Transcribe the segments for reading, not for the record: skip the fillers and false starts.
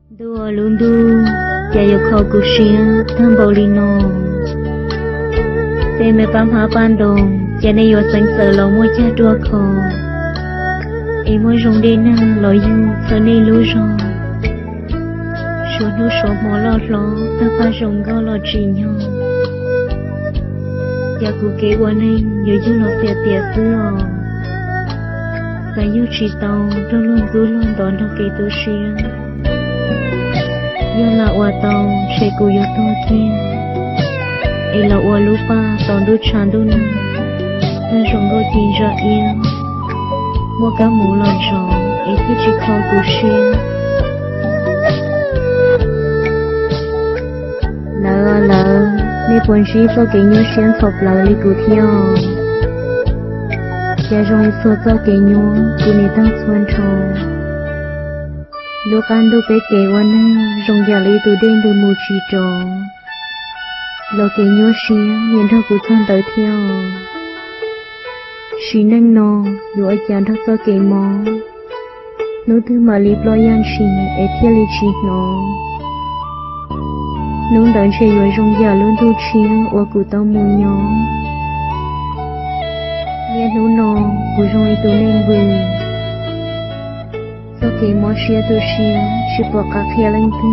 Dua lundu jayo kau kusia tambolino. Te me pam ha pandong jane yo sang sờ lo mo cha dua ko. E mo rong de na lo yu sờ ne lu rong. Số nu số mo lo ta pa rong go lo chi nyo. Ya ku ke wa nei yo yu lo tia tia su o. Sa yu chi tao do luôn gu luôn don do ke tu sia. Yo la wa tao che ku yo to kia. E la wa lu pa tao du chan du na. Ta rong go ti ra ia. Mo ka mu lo rong e ti chi kho ku sia. Lỡ ni buồn sĩ cho cái nhau xuyên thọc lỡ li cụ theo cha rong số cho cái nhau cụ ni tăng xuân trầu lúc ăn đồ cái kế quan rong giờ li tụ đen từ mù chi trầu lo cái nhau xuyên nhìn thọ cụ thân tới theo xí nâng nọ dù ai chán thọ cho cái mò nếu thứ mà li lo yan xí ai theo li chi nọ nung đón chơi với rong già luôn thu chiên và cụ tao mù nhỏ nghe nấu nò cụ rong ấy tụ nên bự sau khi mò xia tụ xia chỉ bỏ cả khe lên tư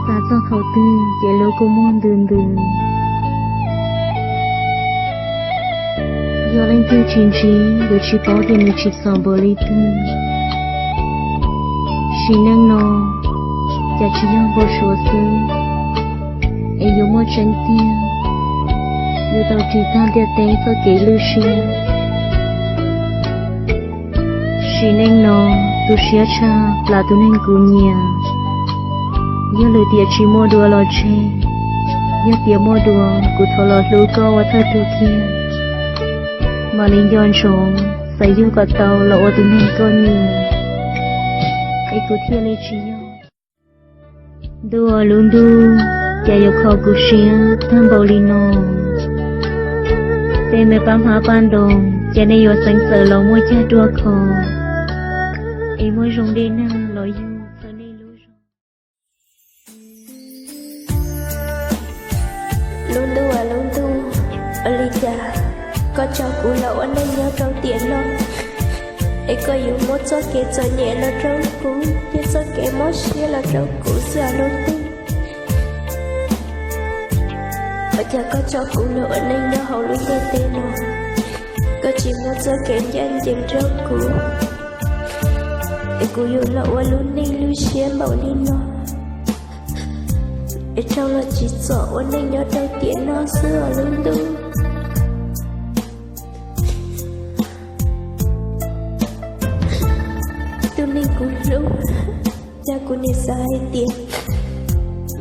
xa cho khẩu tư để lối cô mòn đường do lên tư chín trí rồi chỉ bỏ để mình chỉ sò bờ lý tư chỉ nâng nò cha chỉ nhau vô số xứ, em yêu một chân tia, yêu tao chỉ tham địa tế và kỹ lưu xia, xí nên nó tu xia cha là tu nên cú nhia, yêu lời tiệt chỉ mua đùa lo chê, yêu tiệt mua đùa cú thọ lo lú co và thơ tu kia, mà linh yon trống, say yêu cả tao là ô tu nên co nhia, ai cú thiên lấy chỉ yêu. Dua lundu jayo kau kusia tambolino. Te me pam ha pandong jane yo sang sờ lo mo cha dua ko. E mo rong de na lo yu sờ ne lu rong. Lundu Alida có cho cụ lậu anh ấy nhớ trong tiền lo. Ê có yêu một số kẻ cho nhẹ là trong cũ nhưng số kẻ mất xia là trong cũ giờ luôn tin ở cha có cho cụ lỡ anh nhớ hậu luôn tên tên nó có chỉ một số kẻ danh dành trong cũ Ê cụ yêu lậu luôn đi lưu xia bảo đi nó Ê trong là chỉ sợ anh nhớ trong tiền nó xưa luôn tu Ni ku lu, cha ku ni sai tiền,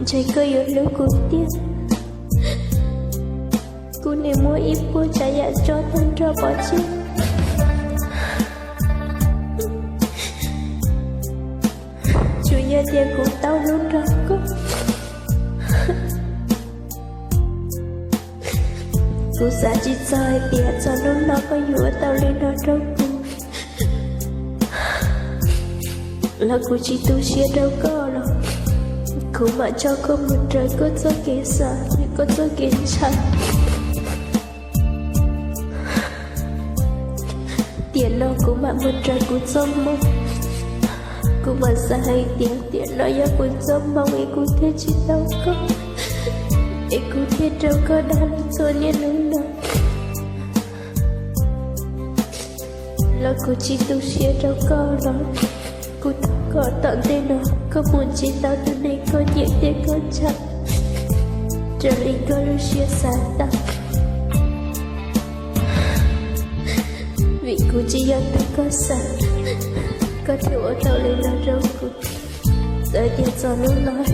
chạy cơ yêu lu ku tiền, ku ni mua ít po chạy ya cho thân cho bỏ chết, chủ nhà tiền ku tao luôn ra cô, ku sa chỉ sai tiền cho nó có yêu tao lên nó trong là cô chỉ tu xia đâu có đâu cô mà cho cô một trời có cho kẻ sợ có cho kẻ chạy tiền nó cô mà một trời cô cho mong cô mà sai tiền nó ya cô cho mong ấy cô thế chỉ đâu có ấy cô thế đâu có đan cho nên nó là cô chỉ tu xia đâu có đâu cô có tận tên nó có muốn chỉ tao từ này có nhẹ để có chặt trở lại có lúc chia xa ta vì cô chỉ do ta có xa có thiếu ở tao lên là râu cô giờ tiền cho lúc nói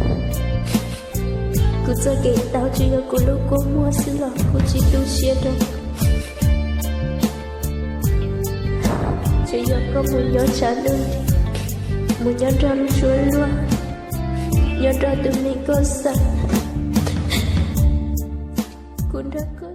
cô cho kể tao chỉ là cô lúc cô mua xin lỗi cô chỉ tu chia đâu chỉ do có một nhớ trả lương muốn nhớ ra lúc chuối luôn nhớ ra từ mình có sẵn cũng đã có